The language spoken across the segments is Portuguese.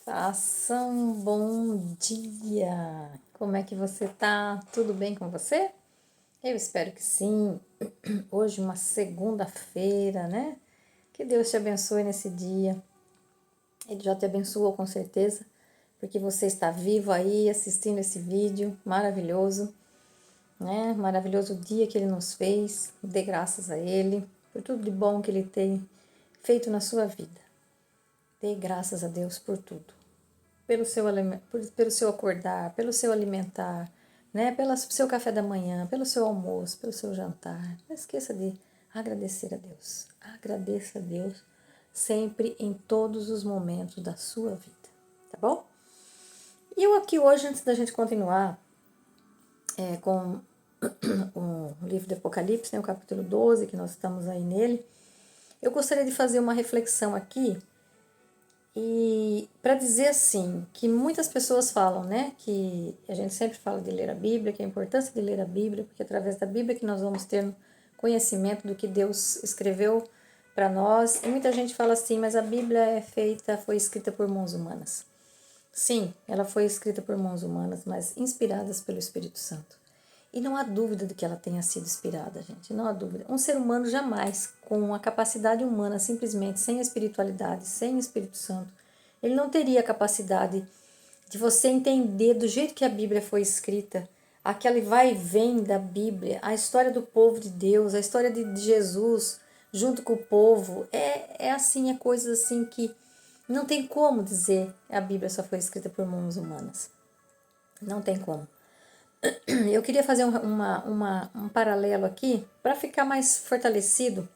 Faça um bom dia! Como é que você tá? Tudo bem com você? Eu espero que sim. Hoje, uma segunda-feira, né? Que Deus te abençoe nesse dia. Ele já te abençoou com certeza, porque você está vivo aí assistindo esse vídeo maravilhoso, né? Maravilhoso dia que Ele nos fez. Dê graças a Ele por tudo de bom que Ele tem feito na sua vida. Dê graças a Deus por tudo. Pelo seu acordar, pelo seu alimentar, né? Pelo seu café da manhã, pelo seu almoço, pelo seu jantar. Não esqueça de agradecer a Deus. Agradeça a Deus sempre em todos os momentos da sua vida, tá bom? E eu aqui hoje, antes da gente continuar com o livro do Apocalipse, né, o capítulo 12, que nós estamos aí nele, eu gostaria de fazer uma reflexão aqui. E para dizer assim, que muitas pessoas falam, né, que a gente sempre fala de ler a Bíblia, que é a importância de ler a Bíblia, porque é através da Bíblia que nós vamos ter conhecimento do que Deus escreveu para nós. E muita gente fala assim, mas a Bíblia foi escrita por mãos humanas. Sim, ela foi escrita por mãos humanas, mas inspiradas pelo Espírito Santo. E não há dúvida de que ela tenha sido inspirada, gente, não há dúvida. Um ser humano jamais, com a capacidade humana, simplesmente sem a espiritualidade, sem o Espírito Santo, ele não teria a capacidade de você entender do jeito que a Bíblia foi escrita, aquele vai e vem da Bíblia, a história do povo de Deus, a história de Jesus junto com o povo, é assim, é coisas assim que não tem como dizer que a Bíblia só foi escrita por mãos humanas. Não tem como. Eu queria fazer um paralelo aqui para ficar mais fortalecido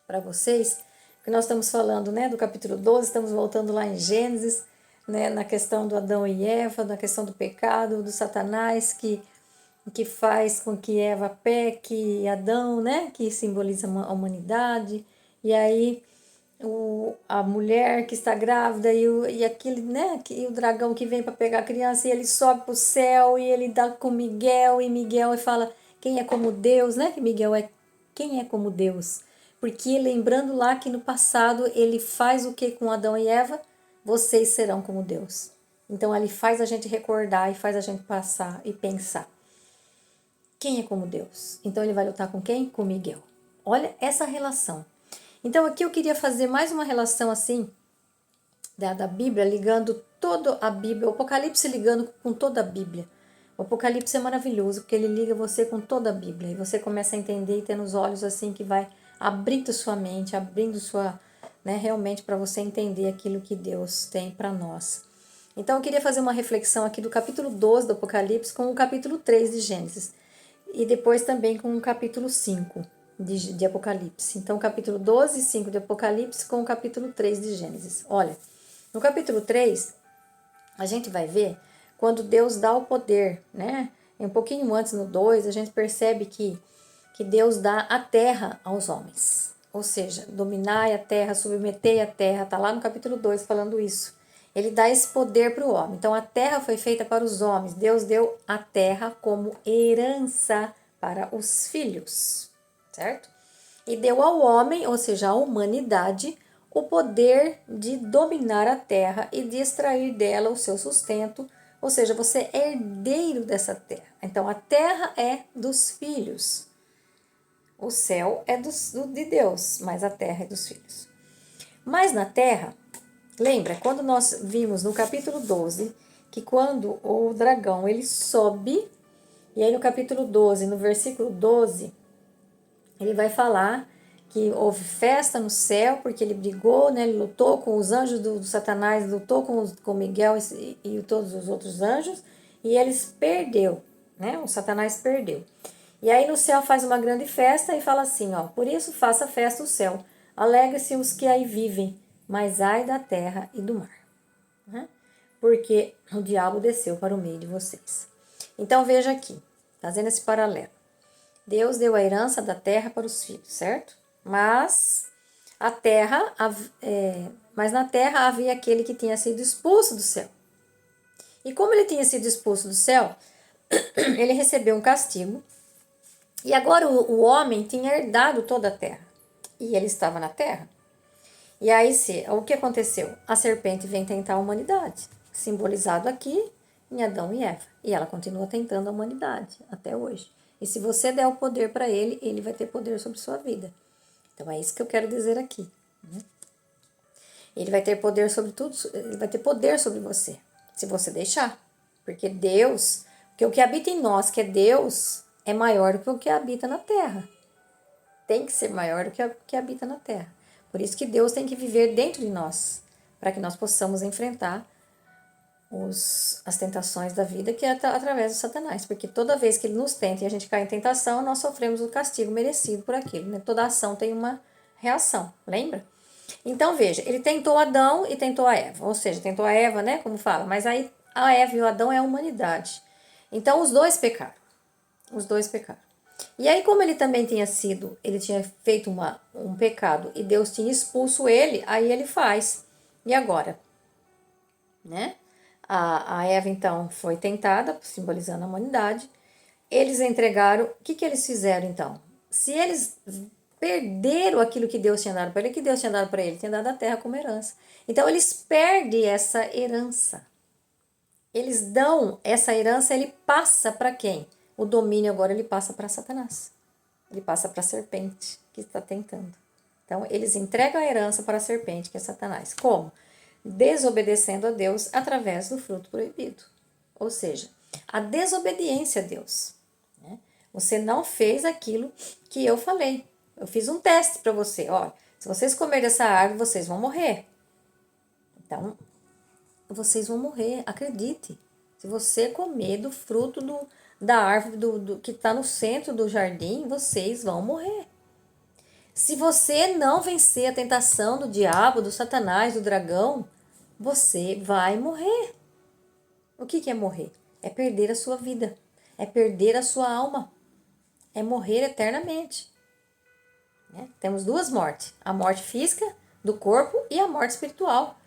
para vocês, que nós estamos falando, né, do capítulo 12, estamos voltando lá em Gênesis, né, na questão do Adão e Eva, na questão do pecado, do Satanás que faz com que Eva peque, Adão, né, que simboliza a humanidade, e aí a mulher que está grávida e aquele, né, e o dragão que vem para pegar a criança e ele sobe para o céu e ele dá com Miguel e Miguel e fala quem é como Deus, né? Que Miguel é quem é como Deus. Porque lembrando lá que no passado ele faz o que com Adão e Eva? Vocês serão como Deus. Então ele faz a gente recordar e faz a gente passar e pensar. Quem é como Deus? Então ele vai lutar com quem? Com Miguel. Olha essa relação. Então aqui eu queria fazer mais uma relação assim da Bíblia, ligando toda a Bíblia, o Apocalipse ligando com toda a Bíblia. O Apocalipse é maravilhoso porque ele liga você com toda a Bíblia e você começa a entender e ter nos olhos assim que vai abrindo sua mente, abrindo sua, né, realmente para você entender aquilo que Deus tem para nós. Então eu queria fazer uma reflexão aqui do capítulo 12 do Apocalipse com o capítulo 3 de Gênesis e depois também com o capítulo 5 de Apocalipse. Então, capítulo 12 e 5 de Apocalipse com o capítulo 3 de Gênesis. Olha, no capítulo 3, a gente vai ver quando Deus dá o poder, né? Um pouquinho antes, no 2, a gente percebe que Deus dá a terra aos homens. Ou seja, dominai a terra, submetei a terra. Está lá no capítulo 2 falando isso. Ele dá esse poder para o homem. Então, a terra foi feita para os homens. Deus deu a terra como herança para os filhos, certo? E deu ao homem, ou seja, à humanidade, o poder de dominar a terra e de extrair dela o seu sustento, ou seja, você é herdeiro dessa terra. Então a terra é dos filhos, o céu é de Deus, mas a terra é dos filhos. Mas na terra, lembra quando nós vimos no capítulo 12 que quando o dragão ele sobe, e aí no capítulo 12, no versículo 12, ele vai falar que houve festa no céu, porque ele brigou, né? Ele lutou com os anjos do Satanás, lutou com Miguel e todos os outros anjos, e eles perdeu, né? O Satanás perdeu. E aí no céu faz uma grande festa e fala assim, ó, por isso faça festa o céu, alegrem-se os que aí vivem, mas ai da terra e do mar, né? Porque o diabo desceu para o meio de vocês. Então veja aqui, fazendo esse paralelo. Deus deu a herança da terra para os filhos, certo? Mas mas na terra havia aquele que tinha sido expulso do céu. E como ele tinha sido expulso do céu, ele recebeu um castigo. E agora o homem tinha herdado toda a terra. E ele estava na terra. E aí, o que aconteceu? A serpente vem tentar a humanidade, simbolizado aqui em Adão e Eva. E ela continua tentando a humanidade até hoje. E se você der o poder para ele, ele vai ter poder sobre sua vida. Então é isso que eu quero dizer aqui. Ele vai ter poder sobre tudo, ele vai ter poder sobre você, se você deixar. Porque Deus, porque o que habita em nós, que é Deus, é maior do que o que habita na terra. Tem que ser maior do que o que habita na terra. Por isso que Deus tem que viver dentro de nós, para que nós possamos enfrentar as tentações da vida, que é através do Satanás. Porque toda vez que ele nos tenta e a gente cai em tentação, nós sofremos o castigo merecido por aquilo. Né? Toda ação tem uma reação, lembra? Então, veja, ele tentou Adão e tentou a Eva. Ou seja, tentou a Eva, né, como fala. Mas aí a Eva e o Adão é a humanidade. Então, os dois pecaram. Os dois pecaram. E aí, como ele também ele tinha feito um pecado e Deus tinha expulso ele, aí ele faz. E agora? Né? A Eva, então, foi tentada, simbolizando a humanidade. Eles entregaram. O que eles fizeram, então? Se eles perderam aquilo que Deus tinha dado para ele, que Deus tinha dado para ele, tinha dado a terra como herança. Então, eles perdem essa herança. Eles dão essa herança, ele passa para quem? O domínio agora ele passa para Satanás. Ele passa para a serpente que está tentando. Então, eles entregam a herança para a serpente, que é Satanás. Como? Desobedecendo a Deus através do fruto proibido. Ou seja, a desobediência a Deus. Né? Você não fez aquilo que eu falei. Eu fiz um teste para você. Olha, se vocês comerem dessa árvore, vocês vão morrer. Então, vocês vão morrer, acredite. Se você comer do fruto da árvore que está no centro do jardim, vocês vão morrer. Se você não vencer a tentação do diabo, do Satanás, do dragão, você vai morrer. O que é morrer? É perder a sua vida. É perder a sua alma. É morrer eternamente. Né? Temos duas mortes. A morte física do corpo e a morte espiritual.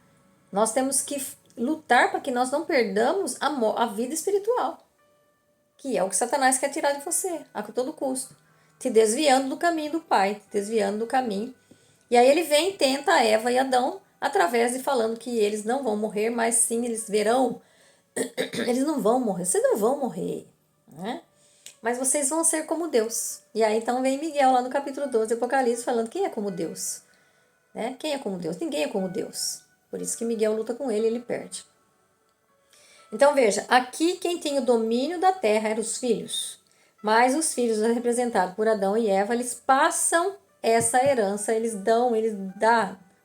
Nós temos que lutar para que nós não perdamos a vida espiritual. Que é o que Satanás quer tirar de você, a todo custo. Te desviando do caminho do Pai, te desviando do caminho. E aí ele vem e tenta a Eva e Adão, através de falando que eles não vão morrer, mas sim eles verão. Eles não vão morrer, vocês não vão morrer, né? Mas vocês vão ser como Deus. E aí então vem Miguel lá no capítulo 12 do Apocalipse falando quem é como Deus. Né? Quem é como Deus? Ninguém é como Deus. Por isso que Miguel luta com ele e ele perde. Então veja, aqui quem tem o domínio da terra eram os filhos. Mas os filhos representados por Adão e Eva, eles passam essa herança, eles dão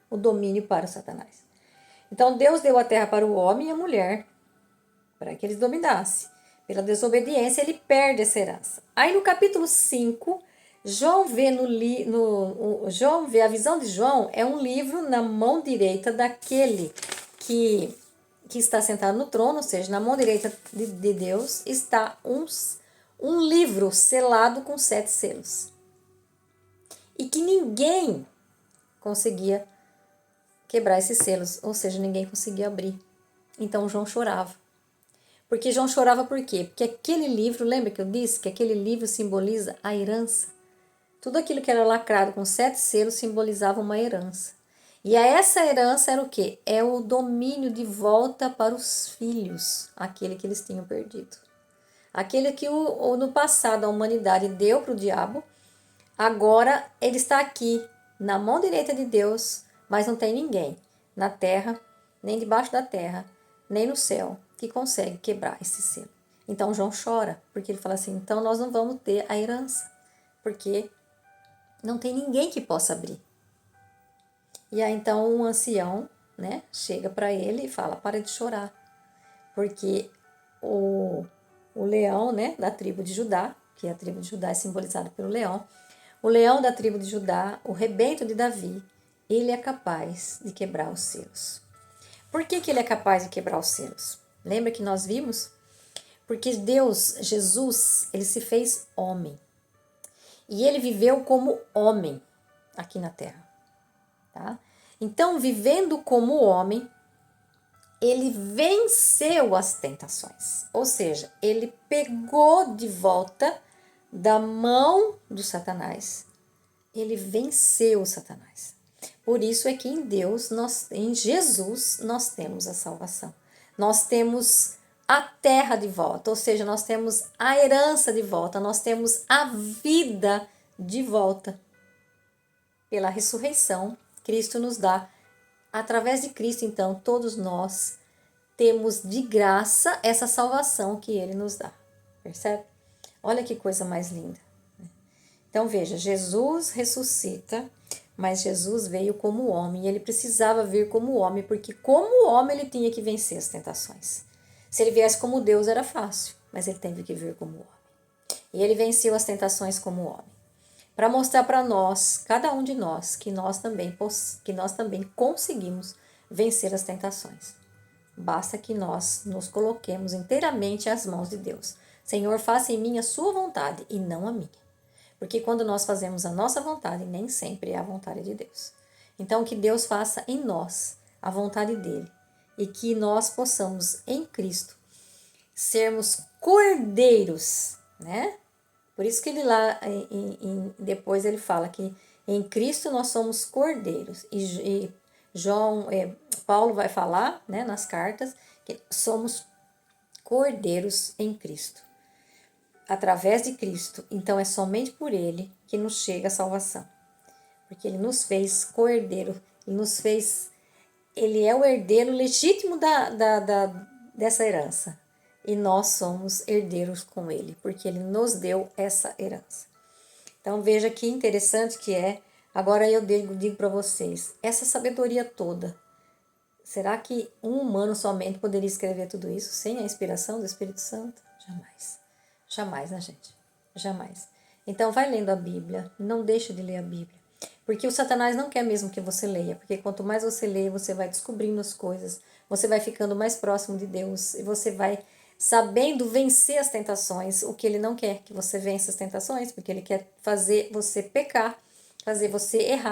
o domínio para Satanás. Então Deus deu a terra para o homem e a mulher, para que eles dominassem. Pela desobediência, ele perde essa herança. Aí no capítulo 5, João vê a visão de João é um livro na mão direita daquele que está sentado no trono, ou seja, na mão direita de Deus está um livro selado com 7 selos. E que ninguém conseguia quebrar esses selos, ou seja, ninguém conseguia abrir. Então João chorava. Porque João chorava por quê? Porque aquele livro, lembra que eu disse que aquele livro simboliza a herança? Tudo aquilo que era lacrado com 7 selos simbolizava uma herança. E essa herança era o quê? É o domínio de volta para os filhos, aquele que eles tinham perdido. Aquele que no passado a humanidade deu para o diabo, agora ele está aqui, na mão direita de Deus, mas não tem ninguém na terra, nem debaixo da terra, nem no céu, que consegue quebrar esse selo. Então João chora, porque ele fala assim, então nós não vamos ter a herança, porque não tem ninguém que possa abrir. E aí então um ancião, né, chega para ele e fala, para de chorar, porque o leão, né, da tribo de Judá, que a tribo de Judá é simbolizada pelo leão, o leão da tribo de Judá, o rebento de Davi, ele é capaz de quebrar os selos. Por que ele é capaz de quebrar os selos? Lembra que nós vimos? Porque Deus, Jesus, ele se fez homem. E ele viveu como homem aqui na terra. Tá? Então, vivendo como homem, ele venceu as tentações. Ou seja, ele pegou de volta da mão do Satanás. Ele venceu o Satanás. Por isso é que em Deus, em Jesus, nós temos a salvação. Nós temos a terra de volta, ou seja, nós temos a herança de volta, nós temos a vida de volta. Pela ressurreição, Cristo nos dá. Através de Cristo, então, todos nós temos de graça essa salvação que Ele nos dá. Percebe? Olha que coisa mais linda. Então veja, Jesus ressuscita, mas Jesus veio como homem, e ele precisava vir como homem, porque como homem ele tinha que vencer as tentações. Se ele viesse como Deus era fácil, mas ele teve que vir como homem. E ele venceu as tentações como homem, para mostrar para nós, cada um de nós, que nós também conseguimos vencer as tentações. Basta que nós nos coloquemos inteiramente às mãos de Deus. Senhor, faça em mim a sua vontade e não a minha. Porque quando nós fazemos a nossa vontade, nem sempre é a vontade de Deus. Então, que Deus faça em nós a vontade dele e que nós possamos, em Cristo, sermos cordeiros, né? Por isso que ele lá, depois ele fala que em Cristo nós somos cordeiros. E Paulo vai falar, né, nas cartas, que somos cordeiros em Cristo. Através de Cristo, então é somente por Ele que nos chega a salvação. Porque Ele nos fez cordeiro, Ele é o herdeiro legítimo dessa herança. E nós somos herdeiros com Ele, porque Ele nos deu essa herança. Então veja que interessante que é. Agora eu digo para vocês, essa sabedoria toda, será que um humano somente poderia escrever tudo isso sem a inspiração do Espírito Santo? Jamais. Jamais, né, gente? Jamais. Então, vai lendo a Bíblia. Não deixe de ler a Bíblia. Porque o Satanás não quer mesmo que você leia. Porque quanto mais você lê, você vai descobrindo as coisas. Você vai ficando mais próximo de Deus. E você vai sabendo vencer as tentações. O que ele não quer que você vença as tentações. Porque ele quer fazer você pecar. Fazer você errar.